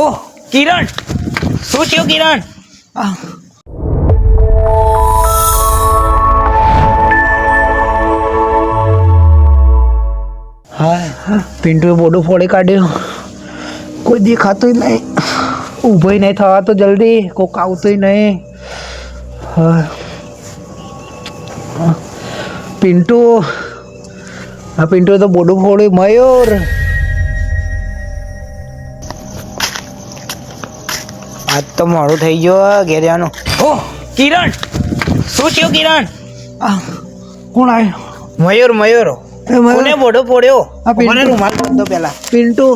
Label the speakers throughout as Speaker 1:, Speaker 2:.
Speaker 1: ઓહ કિરણ, શું થયું કિરણ?
Speaker 2: હા પિન્ટુએ બોડું ફોડી કાઢ્યું. કોઈ દેખાતું નહીં, ઊભો નહીં થવાતો જલ્દી, કોક આવતું નહીં. હા પિન્ટુ, હા પિન્ટુએ તો બોડું ફોડ્યું. મયુર,
Speaker 1: આજ તો મોડું થઈ ગયું ઘેર જવાનું. ઓહ કિરણ, શું થયું કિરણ?
Speaker 2: કોણ આવ્યો?
Speaker 1: મયુર મયુર કોને બોડો ફોડ્યો?
Speaker 2: આ પિન્ટુ.
Speaker 1: મને રૂમાલ બાંધો પેલા.
Speaker 2: પિન્ટુ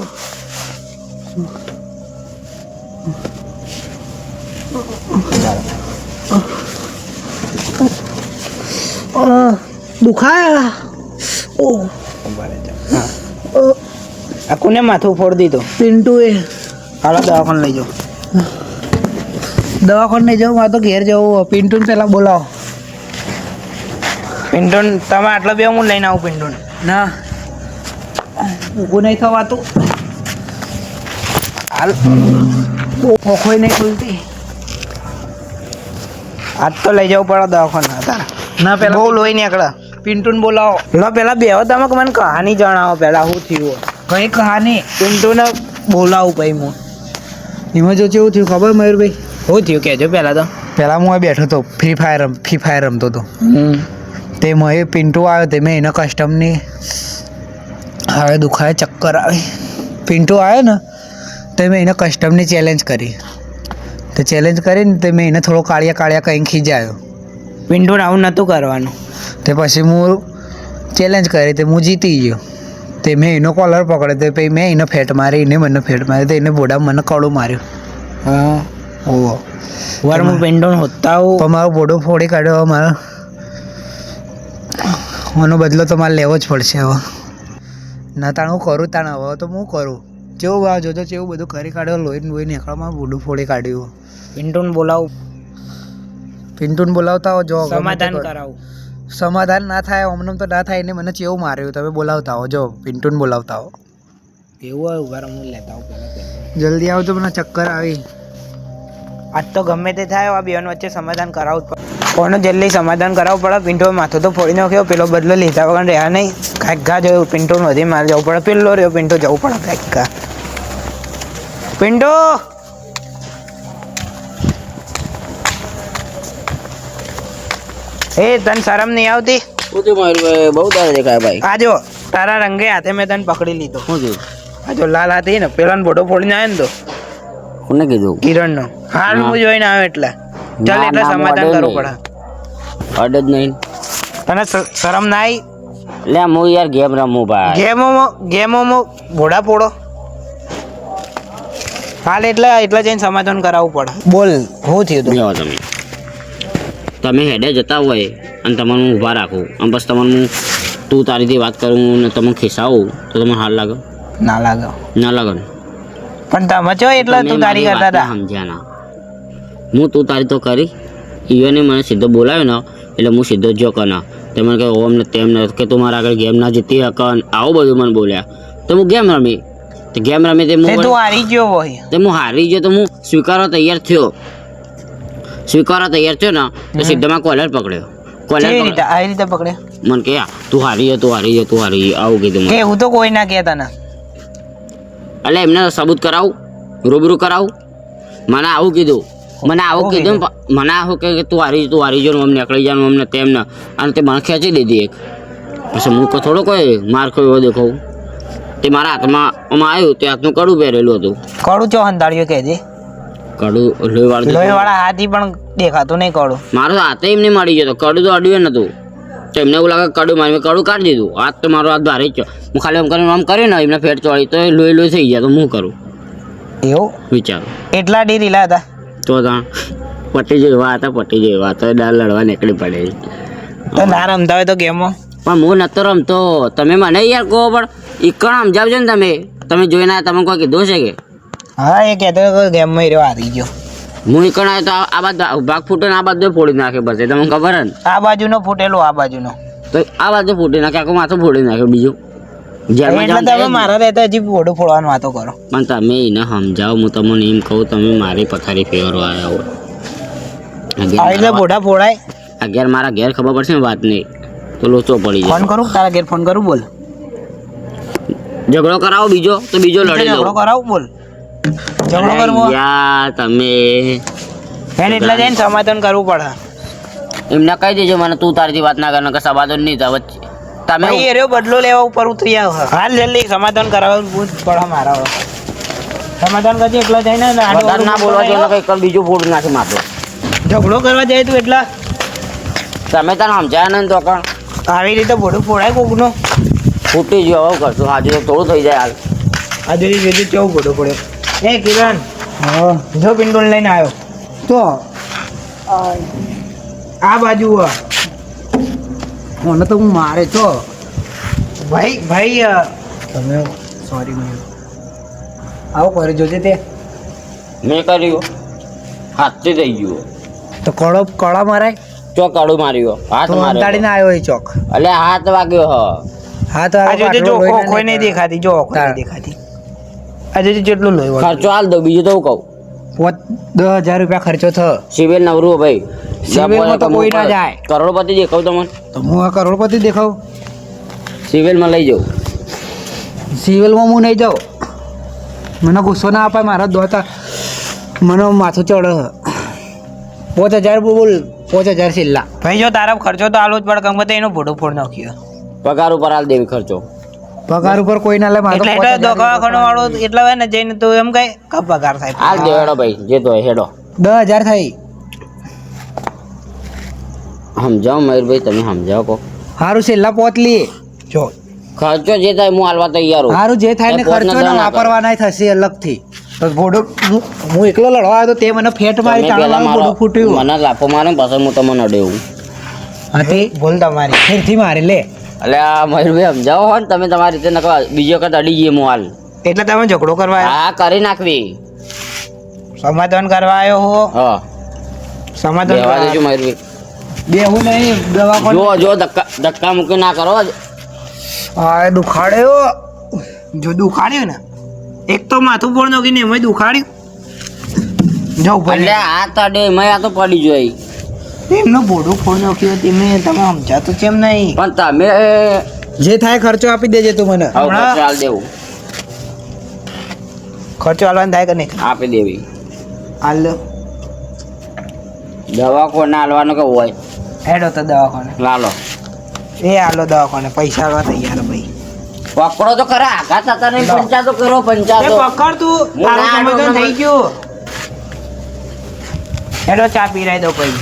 Speaker 2: દુખાયા. ઓહ
Speaker 1: આ કોને માથું ફોડી દીધું?
Speaker 2: પિન્ટુએ.
Speaker 1: હાલો દવાખાને લઈ જાઓ.
Speaker 2: દવાખાને નહીં જાઉં, મારે તો ઘેર જવું. પિન્ટુને પહેલાં બોલાવો.
Speaker 1: પિન્ટુન તમે આટલો બે હું લઈને આવું પિન્ટુન.
Speaker 2: ના ઊભું નહીં થવાતું,
Speaker 1: હાલ
Speaker 2: ઓખોય નહીં ખુલતી.
Speaker 1: આજ તો લઈ જવું પડે દવાખાને હતા.
Speaker 2: ના
Speaker 1: બહુ
Speaker 2: પેલા
Speaker 1: લોહી નીકળે.
Speaker 2: પિન્ટુને બોલાવો.
Speaker 1: લો પેલા બેહો તમે કે મને કહાની જણાવો પેલા શું થયું.
Speaker 2: કઈ કહાની?
Speaker 1: પિન્ટુને બોલાવું ભાઈ હું.
Speaker 2: એમાં જો કેવું થયું ખબર મયુરભાઈ?
Speaker 1: શું થયું કહેજો પહેલાં તો.
Speaker 2: પહેલાં હું આ બેઠો હતો, ફ્રી ફાયર રમતો હતો. તે મયુર પિન્ટુ આવ્યો, તે મેં એના કસ્ટમની હવે દુખાય, ચક્કર આવે. પિન્ટુ આવ્યો ને તો મેં એને કસ્ટમની ચેલેન્જ કરી. તો ચેલેન્જ કરીને તે મેં એને થોડો કાળિયા કંઈ ખીજાયો.
Speaker 1: પિન્ટુને આવું નહોતું કરવાનું.
Speaker 2: તે પછી હું ચેલેન્જ કરી, તે હું જીતી ગયો. તે મેં એનો કોલર પકડ્યો, તે પછી મેં એને ફેટ મારી, એને મને ફેટ મારી, તો એને બોડામાં મને કડું માર્યું.
Speaker 1: હા
Speaker 2: ઓહો
Speaker 1: વાર હું પિન્ટુને હોતા હું
Speaker 2: પણ મારો બોડો ફોડી કાઢ્યો. મારો આનો બદલો તો મારે લેવો જ પડશે હવે. ના તાણ હું કરું, તાણ હવે તો હું કરું. જેવું આ જોજો જેવું બધું કરી કાઢ્યો, લોહી નીકળવામાં બોડું ફોડી કાઢ્યું.
Speaker 1: પિન્ટુને બોલાવું,
Speaker 2: પિન્ટુને બોલાવતા હો, જો
Speaker 1: સમાધાન કરાવું.
Speaker 2: સમાધાન ના થાય, અમને તો ના થાય. એને મને ચેવું માર્યું, તમે બોલાવતા હો. જો પિન્ટુને બોલાવતા હો.
Speaker 1: એવું હોય ઉભા હું લેતા આવું પહેલાં.
Speaker 2: જલ્દી આવજો, મને ચક્કર આવી.
Speaker 1: આજ તો ગમે તે થાય આ બેન વચ્ચે સમાધાન કરાવવું જ પડે. કોનું જલ્દી સમાધાન કરાવવું પડે. પિન્ટુ માથું તો ફોડી નાખ્યો, પેલો બદલો લીધા વગર રહ્યા નહીં. કાંઈક ઘા જોયું પિન્ટુને વધી મારે જવું પડે. પેલો રહ્યો પિન્ટુ જવું પડે કાંઈક ઘા. પિન્ટુ એ તને શરમ નહીં આવતી?
Speaker 3: શું થયું મારું બહુ દાડા દેખાય ભાઈ?
Speaker 1: આજો તારા રંગે હાથે મેં તને પકડી લીધો.
Speaker 3: શું થયું?
Speaker 1: આજો લાલ હાથી ને પેલાનો બોટો ફોડીને આવ્યો ને તો
Speaker 3: કોને કીધું?
Speaker 1: કિરણનો. હાલ હું જોઈને આવ્યો એટલે ચાલ એટલે સમાધાન કરવું પડે.
Speaker 3: અડ જ નહીં
Speaker 1: તને શરમ ના આવી?
Speaker 3: લે હું યાર ગેમ રમું ભાઈ.
Speaker 1: ગેમોમાં ભોડા પોડો. હાલ એટલે જઈને સમાધાન કરાવવું પડે. બોલ શું થયું તું?
Speaker 3: બેહો તમે. તમે હેડે જતા હોય અને તમને હું ઊભા રાખું અને બસ તમને હું તું તારીથી વાત કરું ને તમને ખિસ્સાવું તો તમને હાલ લાગે?
Speaker 1: ના લાગે.
Speaker 3: ના લાગે ને?
Speaker 1: પણ તમે છો એટલે તું તારી કરતા હતા.
Speaker 3: સમજ્યા ના? હું તું તારી તો કરી. ઈવને મને સીધો બોલાવ્યો ને એટલે હું સીધો જ જો કના. તે મને કહે ઓમ ને તેમ ને કે તું મારા આગળ ગેમ ના જીતી હકન આવું બધું મને બોલ્યા. તો હું ગેમ રમી. તો ગેમ રમી તે
Speaker 1: તું હારી ગયો હોય.
Speaker 3: તે હું હારી ગયો તો હું સ્વીકારવા તૈયાર થયો. ને તો સીધો માં કોલર પકડ્યો.
Speaker 1: આવી રીતે પકડે
Speaker 3: મને કે તું હારી ગયો આવું કીધું મને.
Speaker 1: હું તો કોઈ ના કે તને.
Speaker 3: એટલે એમને સબૂત કરાવું, રૂબરૂ કરાવું. મને આવું કીધું મને આવું કે તું હારી ગયો અમને નીકળી જવાનું અમને તેમ ને. અને તે મને ખેંચી દીધી એક. પછી હું થોડો કોઈ માર ખાયો એવો દેખાવું. તે મારા હાથમાં આવ્યું તે હાથનું કડું પહેરેલું હતું.
Speaker 1: કડું ચો હંતાડ્યું કહેજે.
Speaker 3: કડું
Speaker 1: લોહીવાળા હાથી પણ દેખાતું નહીં કડું.
Speaker 3: મારો હાથે એમને મળી ગયો. કડું તો અડ્યું નતું. તો એમને એવું લાગે કડું મારી કડું કાઢી દીધું. હાથ તો મારો હાથ ભારે જ છે. હું ખાલી આમ કર્યું ને એમને ફેટ ચોળી તો લોહી થઈ ગયા. તો હું કરું
Speaker 1: એવું
Speaker 3: વિચારો.
Speaker 1: એટલા ડીરીલા હતા
Speaker 3: તો પટી જેવા તો દાળ લડવા નીકળી પડે.
Speaker 1: તો ના રમતા હોય તો ગેમો.
Speaker 3: પણ હું નતો રમતો. તમે મને યાર કહો પણ ઈકણ સમજાવજો ને તમે જોઈને તમે કોઈ કીધું છે કે?
Speaker 1: હા એ કહેતો ગેમમાં રહ્યો હારી ગયો.
Speaker 3: હું ઈકણ આવ્યો તો આ બાજુ ભાગ ફૂટે ને આ બાજુ ફોડી નાખે. બસ એ તમને ખબર ને?
Speaker 1: આ બાજુનો ફૂટેલો આ બાજુનો
Speaker 3: તો આ બાજુ ફૂટી નાખે આખું માથું ફોડી નાખ્યો. બીજું જેલમાં
Speaker 1: એટલે
Speaker 3: જવાનું
Speaker 1: તમે
Speaker 3: થાય જ ને.
Speaker 1: મારા રહેતા હજી ફોટો ફોડવાની વાતો કરો.
Speaker 3: પણ તમે એને સમજાવો, હું તમને એમ કહું, તમે મારી પથારી ફેરવા આવ્યા હોય.
Speaker 1: આવી રીતે ફોટા ફોડાય.
Speaker 3: અગિયાર મારા ઘેર ખબર પડશે ને વાત નહીં તો લોચો પડી
Speaker 1: ફોન
Speaker 3: જાય.
Speaker 1: કરું તારા ઘેર ફોન કરું બોલ.
Speaker 3: ઝઘડો કરાવો બીજો તો બીજો લડી
Speaker 1: ઝઘડો
Speaker 3: લો.
Speaker 1: કરાવું બોલ. ઝઘડો કરવો
Speaker 3: યાર તમે
Speaker 1: એને એટલે જઈને સમાધાન કરવું પડે.
Speaker 3: એમને કહી દેજો મને તું તારીથી વાત ના કર, કે સવાદો નહીં થાય વચ્ચે. તમે
Speaker 1: ભાઈ એરો બદલો લેવા ઉપર ઉતરી આવ. હાલ જલ્દી સમાધાન કરાવવું પડે મારા હવે. સમાધાન કરજે એકલા જઈને
Speaker 3: વધારે ના બોલવા જોઈએ, કઈ કર બીજું ફૂડ નાખી માથે.
Speaker 1: ઝઘડો કરવા જાય તું એટલા
Speaker 3: તમે તને સમજાયા ને તો કણ
Speaker 1: આવી રીતે ફોટો ફોડાય કોકનો.
Speaker 3: ફૂટી ગયો હવે કરશું, આજે તો થોડું થઈ જાય હાલ.
Speaker 1: આજે જેથી કેવું ફોટો પડ્યો. એ કિરણ જો પિંડોલ લઈને આવ્યો
Speaker 2: તો
Speaker 1: આ બાજુ હ.
Speaker 2: મને તો હું મારે છો
Speaker 1: ભાઈ ભાઈ
Speaker 2: તમે સોરી મને આવો કરી જોજે તે
Speaker 3: મેં કર્યું હાથથી થઈ ગયું.
Speaker 2: તો કળા મરાય
Speaker 3: ચોક કાઢું માર્યો, હાથ
Speaker 2: તો
Speaker 3: માર્યો
Speaker 2: અંતાડીને આવ્યો એ ચોક
Speaker 3: એટલે હાથ વાગ્યો હ.
Speaker 2: હાથ
Speaker 1: આજે જો કોઈ નહીં દેખાતી જો કોઈ નહીં દેખાતી. આજે જેટલું લોહી વળે.
Speaker 3: ખર્ચો હાલ દો, બીજું તો હું કહું.
Speaker 2: 10,000 રૂપિયા ખર્ચો થયો.
Speaker 3: સિવિલ નવરું ભાઈ.
Speaker 2: સિવિલમાં તો કોઈ ના જાય.
Speaker 3: કરોડપતિ દેખાવ તમને,
Speaker 2: તો હું આ કરોડપતિ દેખાવ.
Speaker 3: સિવિલમાં લઈ જાઉં.
Speaker 2: સિવિલમાં હું નહીં જાઉં. મને ગુસ્સો ના અપાય, મારા દોતા મને માથું ચડે. 5,000 બોલ, 5,000 છેલ્લા.
Speaker 1: ભાઈ જો તારા ખર્ચો તો આલો જ પડે કેમ કે એનો ફોટો ફોડ નાખ્યો.
Speaker 3: પગાર ઉપર હાલ દેવી ખર્ચો.
Speaker 2: પગાર ઉપર કોઈ ના લે મારો
Speaker 1: એટલે એટલે દવાખાનો વાળો એટલા હોય ને જઈને તો એમ કઈ કા પગાર થાય.
Speaker 3: હાલ દે હેડો ભાઈ, જે તો હોય હેડો.
Speaker 2: 10,000 થઈ.
Speaker 3: સમજાવો મયુરભાઈ, તમે સમજાવો કહો.
Speaker 2: સારું છેલ્લા પોતલી
Speaker 1: જો
Speaker 3: ખર્ચો જે થાય હું હાલવા તૈયાર હું.
Speaker 2: સારું જે થાય ને
Speaker 3: એ પોતનો
Speaker 2: ખર્ચો ને
Speaker 3: દવા ના કરો.
Speaker 2: વાપરવાના થશે અલગથી. તો ફોટો હું એકલો લડવા આવ્યો તો તે મને ફેટ મારી
Speaker 3: તમે પહેલા
Speaker 2: તાળા ફોટો ફૂટ્યું.
Speaker 3: મને લાફો મારે ને પછી હું તમને અડેવું.
Speaker 2: હા તે
Speaker 1: ભૂલ તમારી.
Speaker 2: ફેરથી મારી લે.
Speaker 3: એટલે આ મયુરભાઈ સમજાવો હો ને તમે તમારી રીતે નકો બીજો વખત અડી જઈએ હું હાલ.
Speaker 1: એટલે તમે ઝઘડો કરવા આવ્યા.
Speaker 3: હા કરી નાખવી.
Speaker 1: સમાધાન કરવા આવ્યો હો.
Speaker 3: હા
Speaker 1: સમાધાન
Speaker 3: બેહવા
Speaker 1: કરવા
Speaker 3: દેજો મયુરભાઈ.
Speaker 2: બેહું નહીં દવાખાને.
Speaker 3: જો જો ધક્કા મૂકી ના કરો.
Speaker 2: આ દુખાડ્યો.
Speaker 1: જો દુખાડ્યું ને એક તો માથું ફોડ નાખીને એમાં દુખાડ્યું. જો ઉપર
Speaker 3: એટલે હાથ અડે મેં આ તો પડી જોઈ.
Speaker 1: એમનો ફોટો ફોડ નાખ્યો તમે તમે સમજાતું કેમ નહીં.
Speaker 3: પણ તમે
Speaker 2: જે થાય ખર્ચો આપી દેજે તું મને.
Speaker 3: આવું ખર્ચો હાલ દેવું
Speaker 1: ખર્ચો આલવાનું થાય કે નહીં
Speaker 3: આપી દેવી.
Speaker 1: હાલ લો.
Speaker 3: દવા કોને હાલવાનું કે હોય
Speaker 1: હેડો તો દવાખાને.
Speaker 3: લાલો
Speaker 1: એ હાલો દવાખાને પૈસા આલવા તૈયાર ભાઈ.
Speaker 3: પકડો તો ખરા, આઘાત થતા નહીં. પંચાતો કરો,
Speaker 1: એ
Speaker 3: પંચાતો.
Speaker 1: પકડ તું
Speaker 3: હું
Speaker 1: તારું
Speaker 3: ના
Speaker 1: સમાધાન
Speaker 3: આડું
Speaker 1: થઈ ગયું. હેડો ચા પીરાઈ દો પછી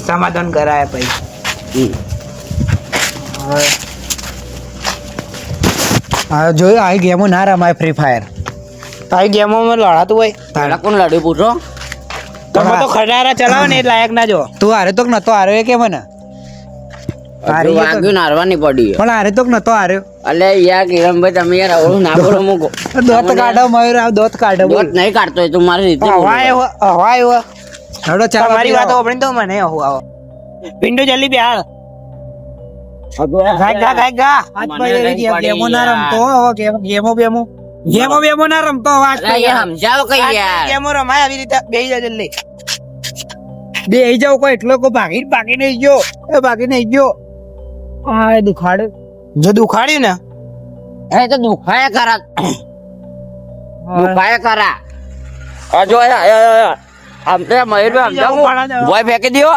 Speaker 1: સમાધાન કરાય પછી.
Speaker 3: હમ.
Speaker 2: હા જોયું આ ગેમો ના રમાય ફ્રી ફાયર.
Speaker 1: તારી ગેમોમાં લડાતું હોય
Speaker 3: પહેલા કોણ લડ્યું પૂછો.
Speaker 1: તમે તો ખટારા ચલાવો ને એ લાયક ના જો.
Speaker 2: તું હારે તો નતો હાર્યો એ કે મને.
Speaker 3: હજુ વાગ્યું ને હારવાની પડી.
Speaker 2: પણ હારે તો નતો હાર્યો.
Speaker 3: અલે યાર કિરણભાઈ તમે યાર અવળું ના બોલો મૂકો.
Speaker 2: દોત કાઢો મયુર આ દોત કાઢો બોલ.
Speaker 3: દોત નહીં કાઢતો એ તું મારી રીતે બોલો.
Speaker 1: હવાય
Speaker 2: હેડો ચા
Speaker 1: તમારી વાતો સાંભળીને તો મને આવું આવો. પિન્ટુ જલ્દી બે હાલ. ગાય ગા ગાય ગા.
Speaker 2: આજ ભાઈ ગેમો ના રમતો ગેમો બેમો ના રમતો આજ
Speaker 3: અલા યાર સમજાવો કઈ યાર.
Speaker 1: ગેમો રમાય આવી રીતે બેહી જા જલ્દી.
Speaker 2: બે આઈ જાવ કોઈ એટલો કોઈ ભાગી નહીં ગયો એ ભાગી નહીં ગયો. હા એ દુખાડે.
Speaker 1: જો દુખાડ્યું ને
Speaker 3: એ તો દુખાયા કરા, દુખાયા કરા. આ જો આમ તો મયુરભાઈ સમજાવું, ભોય ફેંકી દ્યો.